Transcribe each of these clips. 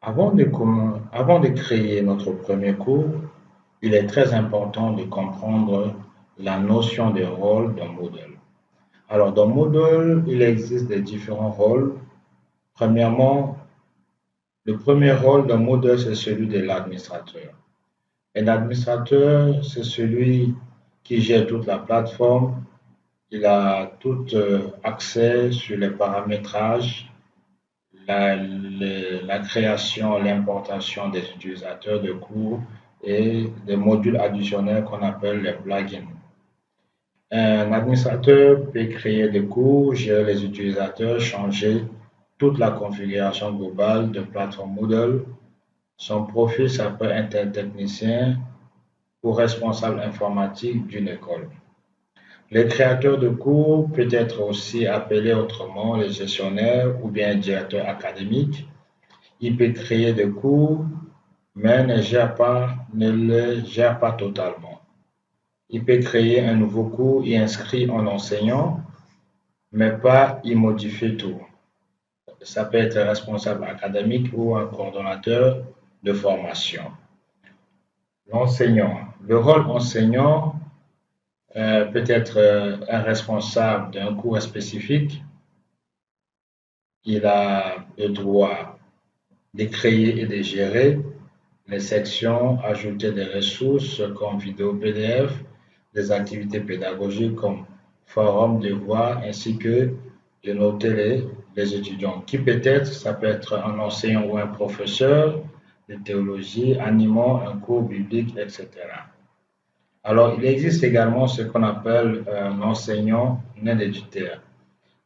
Avant de créer notre premier cours, il est très important de comprendre la notion de rôle d'un modèle. Alors, dans Moodle, il existe des différents rôles. Premièrement, le premier rôle d'un Moodle, c'est celui de l'administrateur. Un administrateur, c'est celui qui gère toute la plateforme. Il a tout accès sur les paramétrages, la création, l'importation des utilisateurs de cours et des modules additionnels qu'on appelle les plugins. Un administrateur peut créer des cours, gérer les utilisateurs, changer toute la configuration globale de plateforme Moodle. Son profil s'appelle intertechnicien ou responsable informatique d'une école. Le créateur de cours peut être aussi appelé autrement le gestionnaire ou bien directeur académique. Il peut créer des cours, mais ne les gère pas totalement. Il peut créer un nouveau cours et inscrire un enseignant, mais pas y modifier tout. Ça peut être un responsable académique ou un coordonnateur de formation. L'enseignant. Le rôle enseignant peut être un responsable d'un cours spécifique. Il a le droit de créer et de gérer les sections, ajouter des ressources comme vidéo PDF, des activités pédagogiques comme forum, devoirs, ainsi que de noter les étudiants. Qui peut-être, ça peut être un enseignant ou un professeur de théologie animant un cours biblique, etc. Alors, il existe également ce qu'on appelle un enseignant non tuteur.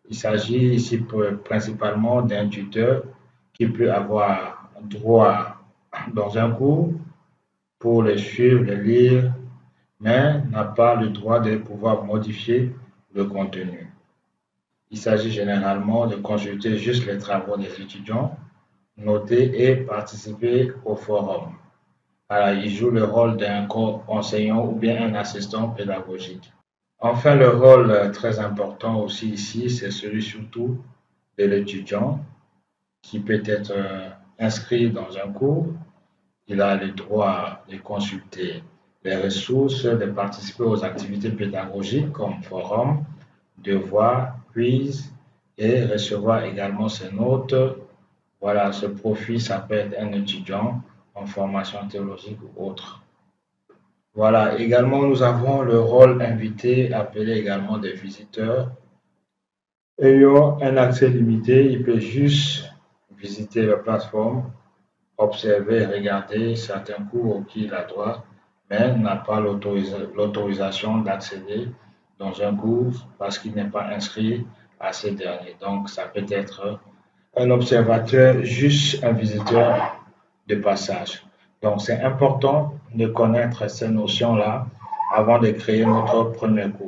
Il s'agit ici principalement d'un tuteur qui peut avoir droit dans un cours pour le suivre, le lire, mais n'a pas le droit de pouvoir modifier le contenu. Il s'agit généralement de consulter juste les travaux des étudiants, noter et participer au forum. Alors, il joue le rôle d'un enseignant ou bien un assistant pédagogique. Enfin, le rôle très important aussi ici, c'est celui surtout de l'étudiant qui peut être inscrit dans un cours. Il a le droit de consulter les ressources, de participer aux activités pédagogiques comme forum, devoirs, quiz et recevoir également ses notes. Voilà, ce profil, ça peut être un étudiant en formation théologique ou autre. Voilà, également nous avons le rôle invité, appelé également des visiteurs. Ayant un accès limité, il peut juste visiter la plateforme, observer et regarder certains cours auxquels il a droit, mais n'a pas l'autorisation d'accéder dans un cours parce qu'il n'est pas inscrit à ces derniers. Donc, ça peut être un observateur, juste un visiteur de passage. Donc, c'est important de connaître ces notions-là avant de créer notre premier cours.